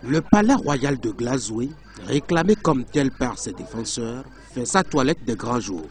Le palais royal de Glazoué, réclamé comme tel par ses défenseurs, fait sa toilette de grand jour.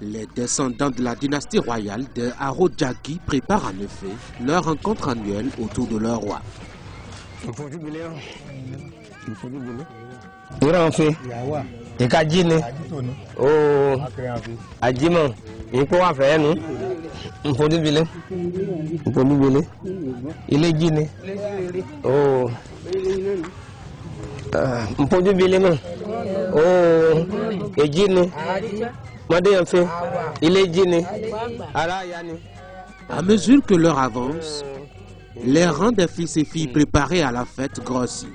Les descendants de la dynastie royale de Arodjagi préparent en effet leur rencontre annuelle autour de leur roi. À mesure que l'heure avance, les rangs des fils et filles préparés à la fête grossissent.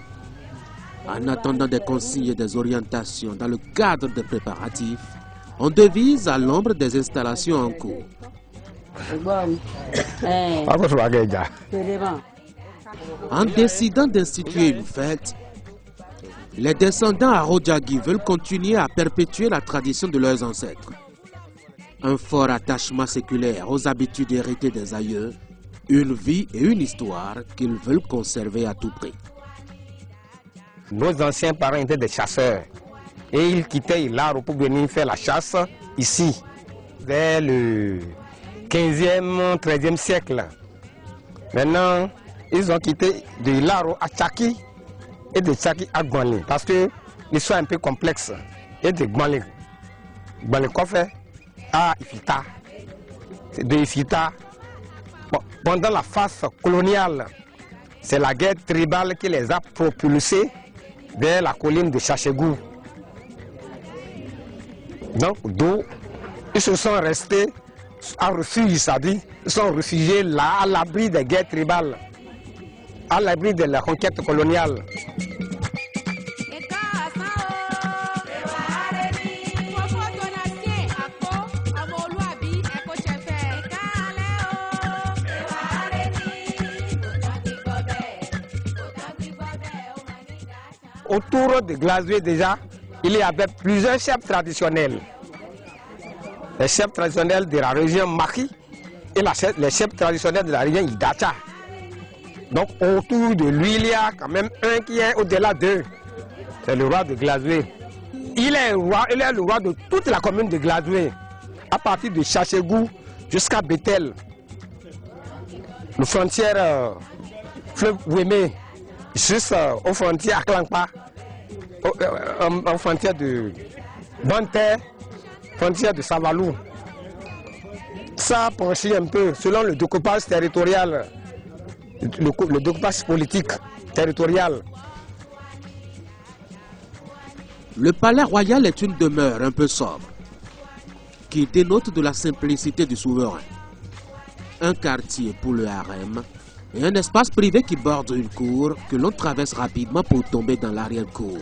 En attendant des consignes et des orientations dans le cadre des préparatifs, on devise à l'ombre des installations en cours. En décidant d'instituer une fête, les descendants Arodjagi veulent continuer à perpétuer la tradition de leurs ancêtres. Un fort attachement séculaire aux habitudes héritées des aïeux, une vie et une histoire qu'ils veulent conserver à tout prix. Nos anciens parents étaient des chasseurs et ils quittaient Ilaro pour venir faire la chasse ici, vers le 15e, 13e siècle. Maintenant, ils ont quitté de Ilaro à Tchaki et de Tchaki à Gwanli parce que l'histoire est un peu complexe. Et de Gwanli Kofé à Ifita. De Ifita, pendant la phase coloniale, c'est la guerre tribale qui les a propulsés vers la colline de Chachegou. Donc, d'où ils se sont restés à refuge, c'est-à-dire ils sont réfugiés là, à l'abri des guerres tribales, à l'abri de la conquête coloniale. Autour de Glazoué déjà, il y avait plusieurs chefs traditionnels. Les chefs traditionnels de la région Maki et les chefs traditionnels de la région Idacha. Donc autour de lui, il y a quand même un qui est au-delà d'eux. C'est le roi de Glazoué. Il est le roi de toute la commune de Glazoué, à partir de Chachegou jusqu'à Bethel. Le frontière fleuve Wémé, juste aux frontières à Klankpa, aux frontières de Bante, frontière de Savalou. Ça a penché un peu selon le découpage territorial, le découpage politique territorial. Le palais royal est une demeure un peu sobre, qui dénote de la simplicité du souverain. Un quartier pour le harem et un espace privé qui borde une cour que l'on traverse rapidement pour tomber dans l'arrière-cour.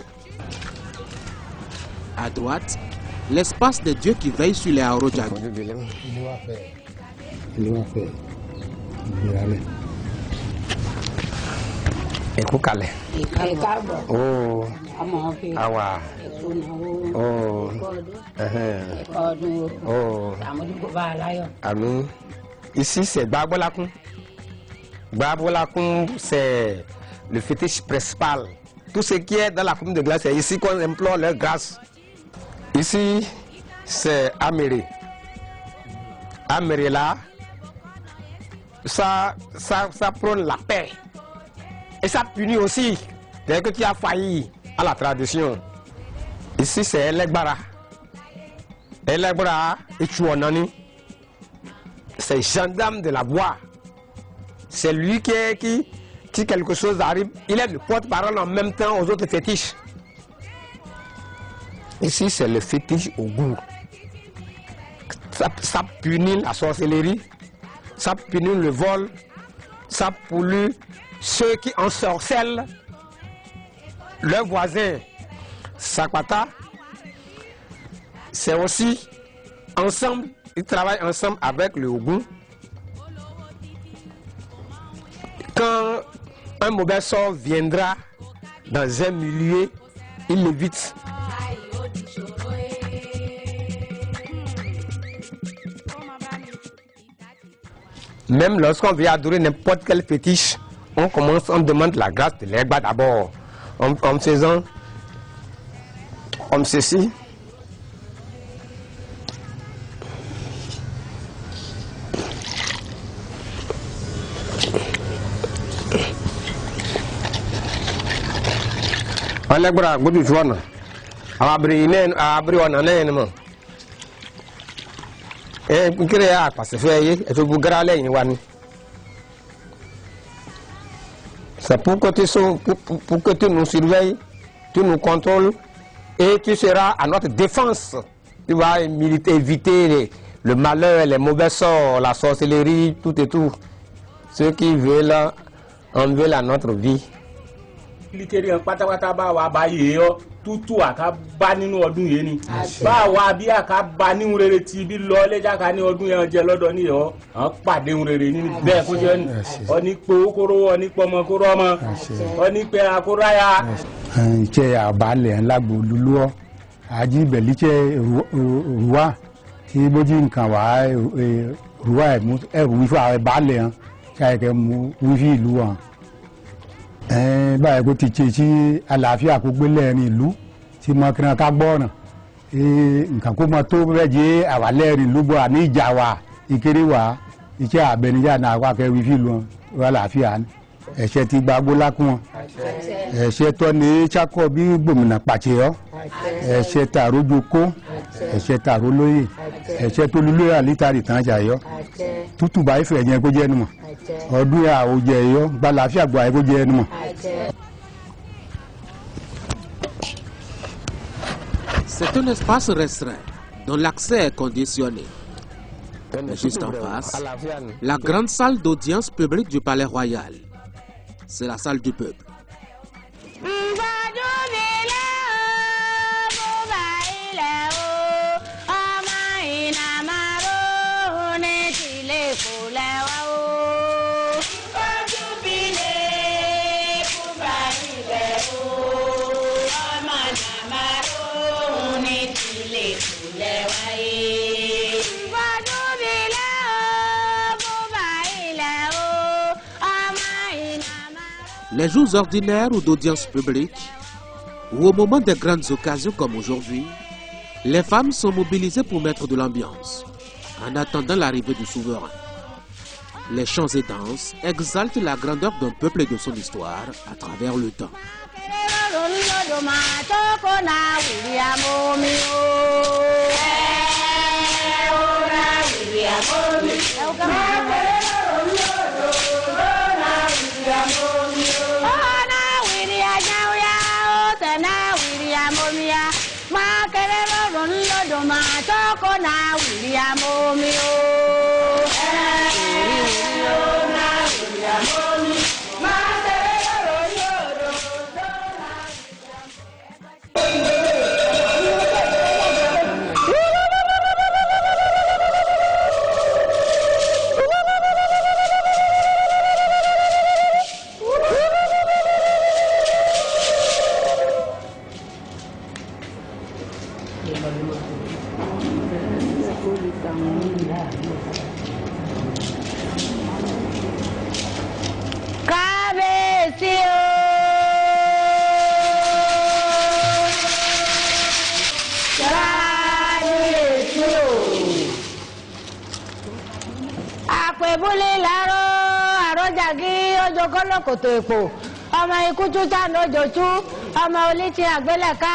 À droite, l'espace des dieux qui veillent sur les Arodjagi. Ici c'est Babolakoum. Babolakoum, c'est le fétiche principal. Tout ce qui est dans la commune de Glace, c'est ici qu'on implore leur grâce. Ici, c'est Améré. Améré là, ça prône la paix. Et ça punit aussi dès que tu as failli à la tradition. Ici, c'est Elegbara. Elegbara et Chouanani. C'est gendarme de la voie. C'est lui qui quelque chose arrive, il est le porte-parole en même temps aux autres fétiches. Ici, c'est le fétiche au goût. Ça punit la sorcellerie, ça punit le vol, ça punit ceux qui ensorcellent leurs voisins. Sakwata, c'est aussi ensemble, ils travaillent ensemble avec le Ogun. Quand un mauvais sort viendra dans un milieu, il l'évite. Même lorsqu'on vient adorer n'importe quel fétiche, on commence, on demande la grâce de l'Egba d'abord, en faisant comme ceci. On l'Egba beaucoup joué, abri on en est non. Et créer parce que fait, et vous grâler une one. C'est pour que tu nous surveilles, tu nous contrôles et tu seras à notre défense. Tu vas éviter le malheur, les mauvais sorts, la sorcellerie, tout et tout. Ceux qui veulent enlever notre vie. Tutu aka ba nínú ọdún yẹn ni bá wa bí aka ba ní rere tí bí lọ lẹ́jà ká ní ọdún yẹn jẹ lọ́dọ̀ ní yọ an pàdé rere ní bẹ́ẹ̀ kó jẹ́ oni pé okoro oni pomo ko romo oni pé akoraya che abale lagbo lulu aji beliche ruwa tí boji nǹkan wa ruwa mu wi fa bale han ka ke mu wi fi ìlú han báyìí kó ti ṣe sí àlàáfíà kó gbé lẹ́rìn ìlú tí mo kìnnà ká gbọ́ràn nǹkan kó mọ tó bẹ́ẹ̀ jẹ́ àwa lẹ́rìn ìlú bọ́ àní ìjà wa ìkéré wa iṣẹ́ àbẹnijà náà wà kẹ́ wífì lu wọn àlàáfíà ni ẹ̀ṣẹ̀ ti gba gbólá kún wọn ẹ̀ṣẹ̀ tọ́ ní sákọ̀ bí gbòmìnà pàṣẹ ọ́ ẹ̀ṣẹ̀ tàrójú kó ẹ̀ṣẹ̀ tàró lóyè ẹ̀ṣẹ̀ tó lulẹ̀ àlítàrí tán ṣàyọ́ tútù báyìí fẹ̀ yẹn kó jẹ́ ẹnu mọ̀ ọdún yà ó jẹ ẹyọ gba làáfíà gbọ́ àyíkó jẹ ẹnu mọ̀. C'est un espace restreint dont l'accès est conditionné. Mais juste en face, la grande salle d'audience publique du Palais Royal. C'est la salle du peuple. Les jours ordinaires ou d'audience publique, ou au moment des grandes occasions comme aujourd'hui, les femmes sont mobilisées pour mettre de l'ambiance, en attendant l'arrivée du souverain. Les chants et danses exaltent la grandeur d'un peuple et de son histoire à travers le temps. Kòtò èpò ọmọ ikú tútà lójoojú ọmọ olítì àgbélẹ̀ká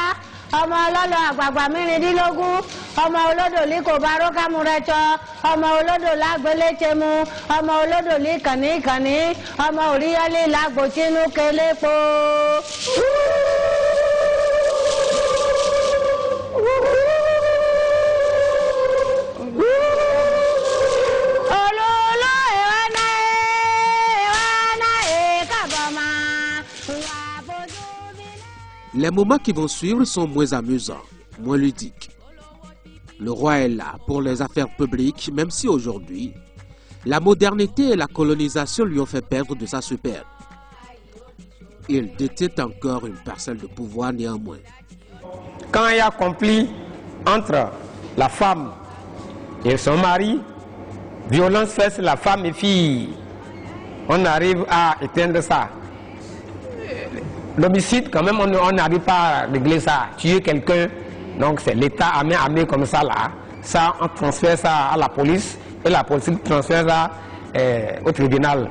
ọmọ ọlọ́lọ́ àgbààgbà mẹ́rìndínlógún ọmọ olódò lí kò bá rókàmù rẹ̀tọ́ ọmọ olódò lágbélétemu ọmọ olódò lí kànníkànní ọmọ òríyọ́lé lágbòtínú kélépo. Les moments qui vont suivre sont moins amusants, moins ludiques. Le roi est là pour les affaires publiques, même si aujourd'hui, la modernité et la colonisation lui ont fait perdre de sa superbe. Il détient encore une parcelle de pouvoir néanmoins. Quand il y a conflit entre la femme et son mari, violence faite sur la femme et fille, on arrive à éteindre ça. L'homicide, quand même, on n'arrive pas à régler ça. Tuer quelqu'un, donc c'est l'État à main armée comme ça là. Ça, on transfère ça à la police et la police transfère ça au tribunal.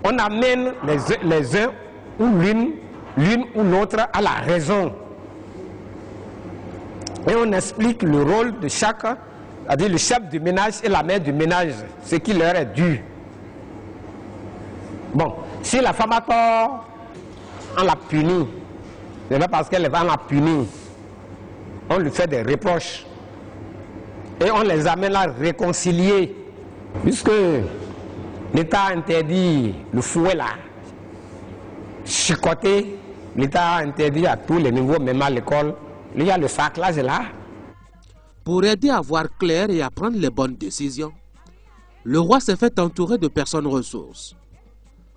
On amène les uns ou l'une ou l'autre à la raison. Et on explique le rôle de chaque, c'est-à-dire le chef du ménage et la mère du ménage, ce qui leur est dû. Bon, si la femme a tort, on la punit. C'est pas parce qu'elle va la punir. On lui fait des reproches. Et on les amène à réconcilier. Puisque l'État interdit le fouet là, chicoter, l'État interdit à tous les niveaux, même à l'école, il y a le saclage là. Pour aider à voir clair et à prendre les bonnes décisions, le roi s'est fait entourer de personnes ressources.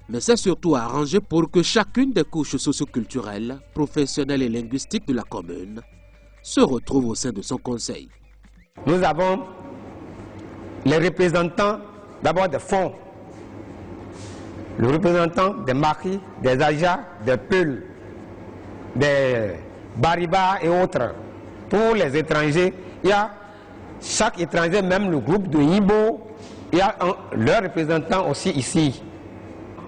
Mais c'est surtout arrangé pour que chacune des couches socioculturelles, professionnelles et linguistiques de la commune se retrouve au sein de son conseil. Nous avons les représentants d'abord des fonds, le représentant des maquis, des ajas, des peuls, des baribas et autres. Pour les étrangers, il y a chaque étranger, même le groupe de Ibo, il y a leur représentant aussi ici.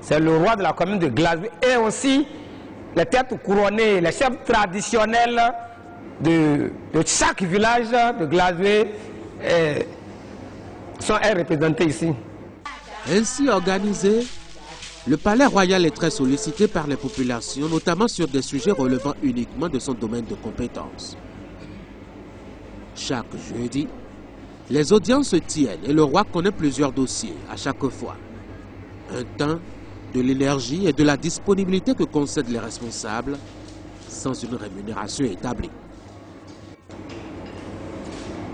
C'est le roi de la commune de Glasgow et aussi les têtes couronnées, les chefs traditionnels de chaque village de Glasgow sont représentés ici. Ainsi organisé, le palais royal est très sollicité par les populations, notamment sur des sujets relevant uniquement de son domaine de compétence. Chaque jeudi, les audiences se tiennent et le roi connaît plusieurs dossiers à chaque fois. Un temps, de l'énergie et de la disponibilité que concèdent les responsables, sans une rémunération établie.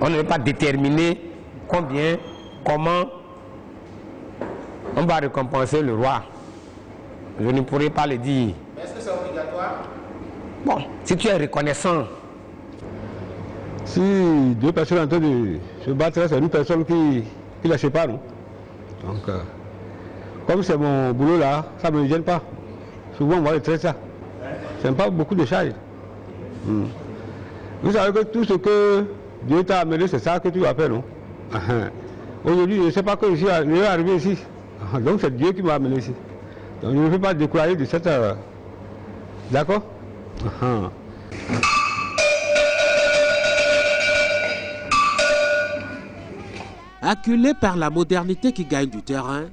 On ne veut pas déterminer combien, comment on va récompenser le roi. Je ne pourrais pas le dire. Mais est-ce que c'est obligatoire? Bon, si tu es reconnaissant. Si deux personnes sont en train de se battre, c'est une personne qui la sépare. Donc, comme c'est mon boulot là, ça ne me gêne pas. Souvent, on va le traiter ça. Ce n'est pas beaucoup de charges. Vous savez que tout ce que Dieu t'a amené, c'est ça que tu vas faire, non? Aujourd'hui, je ne sais pas que je suis arrivé ici. Donc, c'est Dieu qui m'a amené ici. Donc, je ne peux pas décourager de cette... D'accord? Acculés par la modernité qui gagne du terrain,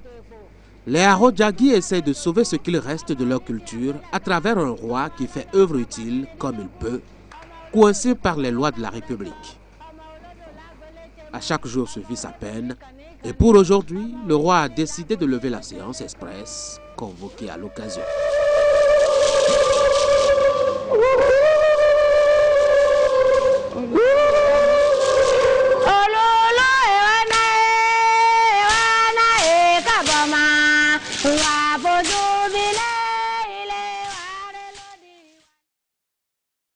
les Arodjagi essayent de sauver ce qu'il reste de leur culture à travers un roi qui fait œuvre utile comme il peut, coincé par les lois de la République. À chaque jour suffit sa peine, et pour aujourd'hui, le roi a décidé de lever la séance express convoquée à l'occasion.